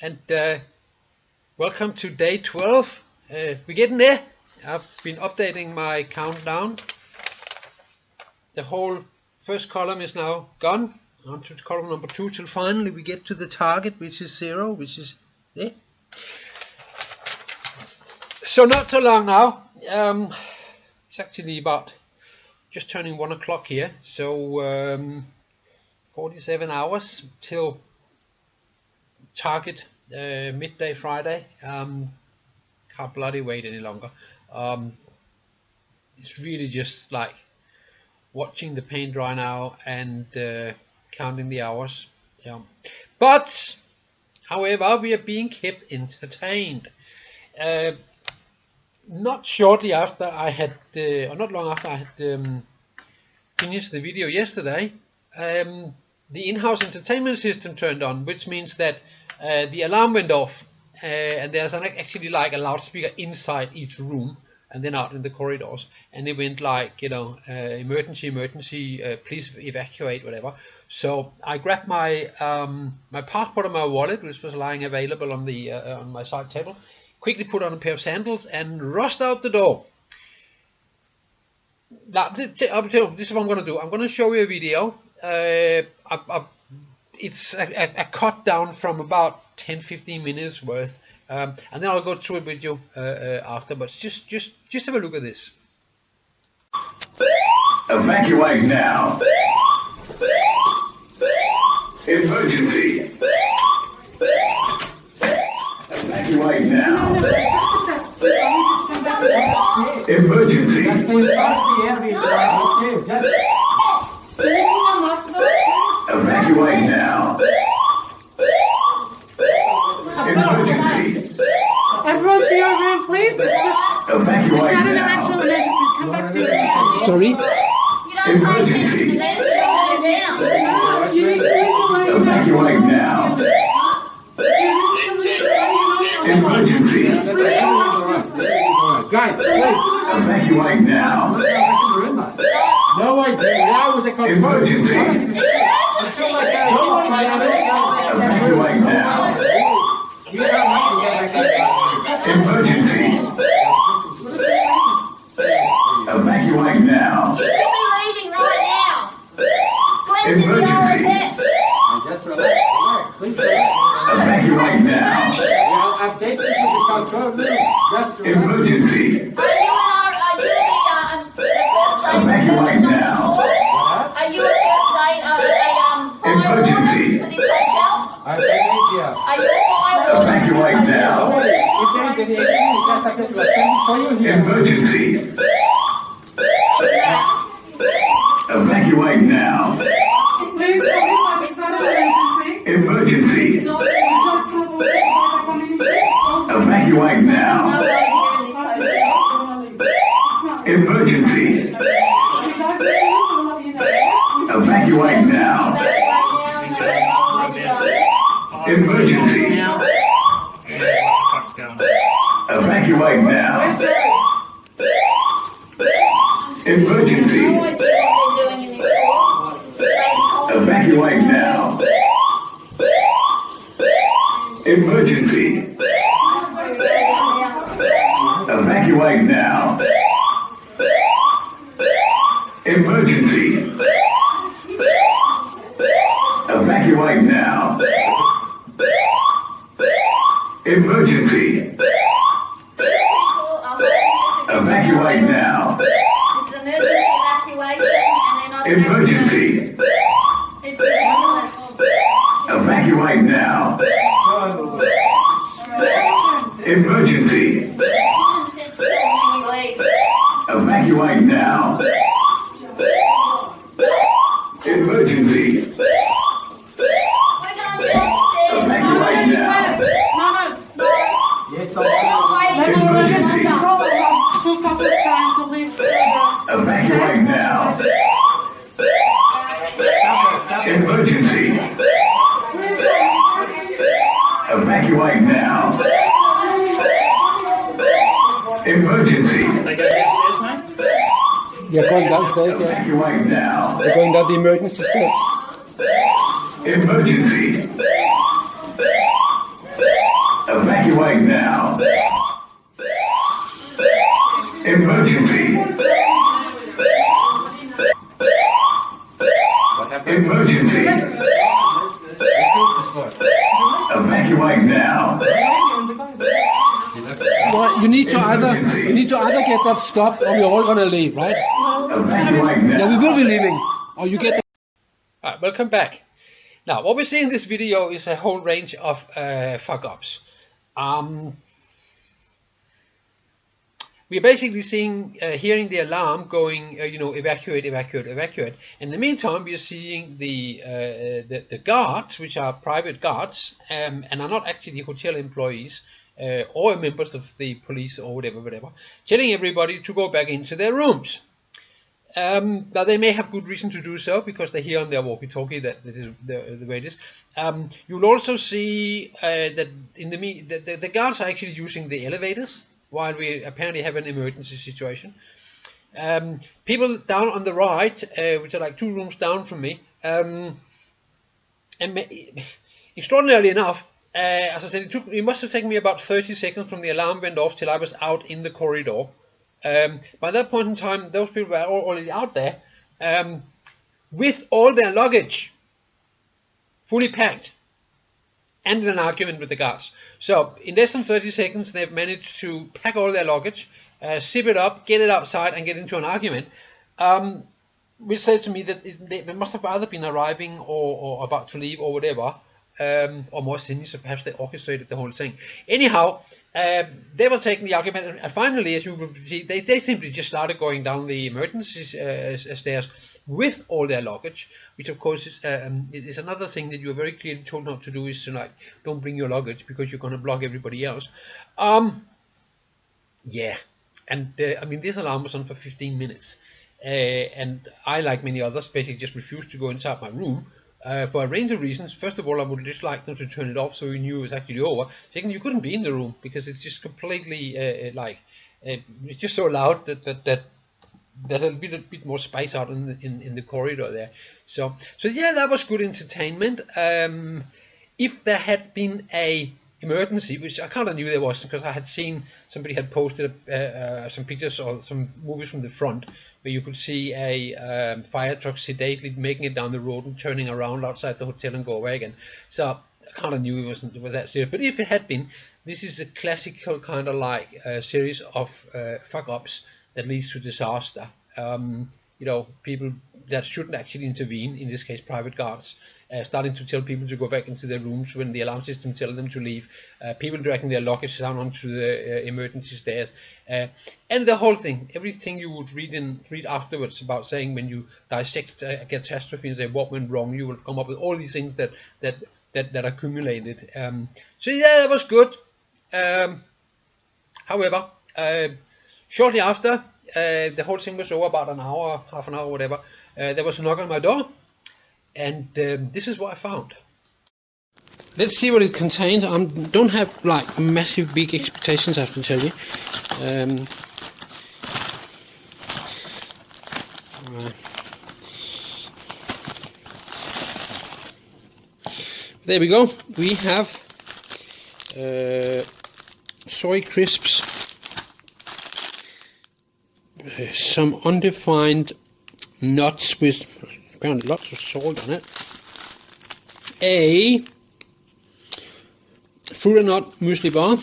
and welcome to day 12. We're getting there. I've been updating my countdown. The whole first column is now gone. On to column number 2 till finally we get to the target, which is 0, which is there. So not so long now. It's actually about just turning 1 o'clock here. So 47 hours till target midday Friday. Can't bloody wait any longer. It's really just like watching the paint dry now and counting the hours. Yeah. But however, we are being kept entertained. Not shortly after I had, or not long after I had finished the video yesterday, the in-house entertainment system turned on, which means that the alarm went off, and there's actually like a loudspeaker inside each room, and then out in the corridors, and it went like, you know, emergency, please evacuate, whatever. So I grabbed my my passport and my wallet, which was lying available on the on my side table, quickly put on a pair of sandals and rushed out the door. Now this is what I'm going to do. I'm going to show you a video. It's a cut down from about 10-15 minutes worth, and then I'll go through it with you after. But just have a look at this. Evacuate now. Emergency. Evacuate now. Emergency. Evacuate now. Emergency. Everyone to your room, please. Evacuate It's not an now. actual emergency. Come back to your room. Sorry? You don't pay attention to them, you don't lay down. You need to leave the light down. Evacuate now. Emergency. Guys, please. Evacuate now. No idea. That was a control. Emergency. Evacuate now. Emergency. Evacuate now. You should be leaving right now. Glenn's in the RFS. Just relax. Please relax. Evacuate now. I've taken you to the control room. Just relax. Emergency. Are you the first aid Evacuate person on this now. floor? Are you a first aid, fire Emergency. warden for this hotel? I'm taking you. Are you a fire warden for Evacuate this now. hotel? If there is anything, just have to attend for you here. Emergency. Evacuate now. Please, it's not an emergency. Emergency. Just have a look. Evacuate No now. way here in this hotel. Emergency. Evacuate now. Emergency. Evacuate now. Emergency. Evacuate now. Emergency. Evacuate now. Emergency. Evacuate now. Emergency. Evacuate now. Emergency. It's ridiculous. Evacuate now. Emergency. Sit still when you leave. Evacuate now. Emergency. We're going downstairs. Evacuate now. Mama, Yes, We're not waiting for you Emergency. longer. took up this time to leave. Evacuate now. Emergency. Evacuate now. Emergency. They go downstairs, mate? You're going downstairs, yeah. Evacuate now. You're going down the emergency steps. Emergency. Evacuate now. Well, you need to either get that stopped, or we're all gonna leave, right? Evacuate Yeah, we now. will be leaving. Or you get. Alright, welcome back. Now, what we see in this video is a whole range of fuck-ups. We're basically seeing, hearing the alarm going, evacuate, evacuate, evacuate. In the meantime, we're seeing the guards, which are private guards, and are not actually hotel employees or members of the police or whatever, telling everybody to go back into their rooms. Now they may have good reason to do so because they hear on their walkie-talkie that this is the way it is. You'll also see that the guards are actually using the elevators while we apparently have an emergency situation. People down on the right, which are like 2 rooms down from me, extraordinarily enough, as I said, it must have taken me about 30 seconds from the alarm went off till I was out in the corridor. By that point in time, those people were already out there with all their luggage fully packed and in an argument with the guards. So in less than 30 seconds, they've managed to pack all their luggage, zip it up, get it outside, and get into an argument, which says to me that they must have either been arriving or about to leave or whatever, or more sinister, perhaps they orchestrated the whole thing. Anyhow, they were taking the argument, and finally, as you will see, they simply just started going down the emergency stairs with all their luggage, which of course is another thing that you are very clearly told not to do, is to don't bring your luggage because you're going to block everybody else. Yeah, and I mean, this alarm was on for 15 minutes, and I, like many others, basically just refused to go inside my room. For a range of reasons. First of all, I would just like them to turn it off so we knew it was actually over. Second, you couldn't be in the room because it's just completely it's just so loud that there'll be a bit more space out in the corridor there. So yeah, that was good entertainment. If there had been a emergency, which I kind of knew there was because I had seen somebody had posted some pictures or some movies from the front where you could see a fire truck sedately making it down the road and turning around outside the hotel and go away again. So I kind of knew it was that serious. But if it had been, this is a classical kind of like series of fuck-ups that leads to disaster. People that shouldn't actually intervene, in this case private guards, starting to tell people to go back into their rooms when the alarm system tells them to leave, people dragging their luggage down onto the emergency stairs, and the whole thing, everything you would read afterwards about saying when you dissect a catastrophe and say what went wrong, you will come up with all these things that accumulated. So yeah, that was good. However, shortly after the whole thing was over, about an hour, half an hour, whatever, there was a knock on my door, and this is what I found. Let's see what it contains. I don't have like massive big expectations, I have to tell you. There we go. We have soy crisps, some undefined nuts with apparently lots of salt on it, a fruit and nut muesli bar,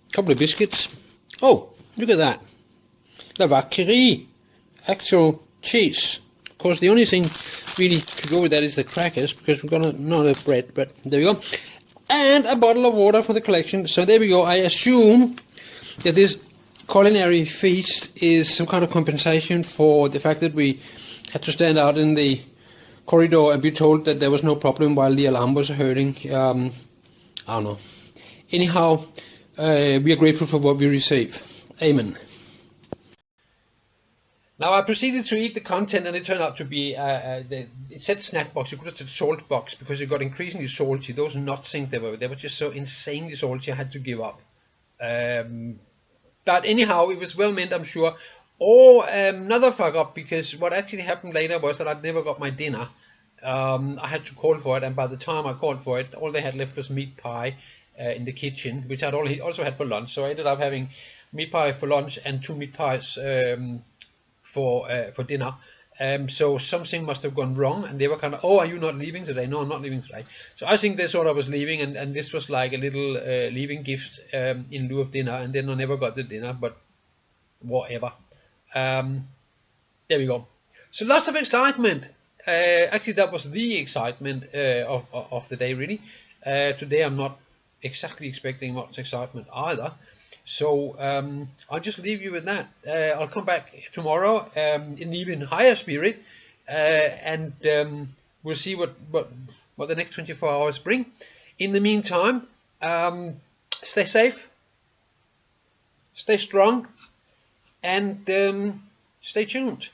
a couple of biscuits. Oh, look at that. Lavackerie, actual cheese. Of course, the only thing really to go with that is the crackers, because we're gonna not have bread, but there we go. And a bottle of water for the collection. So there we go. I assume that this culinary feast is some kind of compensation for the fact that we had to stand out in the corridor and be told that there was no problem while the alarm was hurting. I don't know. Anyhow, we are grateful for what we receive. Amen. Now I proceeded to eat the content, and it turned out to be, it said snack box, you could have said salt box, because it got increasingly salty. Those nut things they were just so insanely salty I had to give up. But anyhow, it was well meant, I'm sure. Or another fuck up, because what actually happened later was that I'd never got my dinner. I had to call for it, and by the time I called for it, all they had left was meat pie in the kitchen, which I'd also had for lunch. So I ended up having meat pie for lunch and 2 meat pies for dinner. So something must have gone wrong, and they were kind of, oh, are you not leaving today? No, I'm not leaving today. So I think they thought I was leaving, and this was like a little leaving gift in lieu of dinner, and then I never got the dinner, but whatever. There we go. So lots of excitement. Actually, that was the excitement of the day, really. Today I'm not exactly expecting much excitement either. So I'll just leave you with that. I'll come back tomorrow in even higher spirit, and we'll see what the next 24 hours bring. In the meantime, stay safe, stay strong, and stay tuned.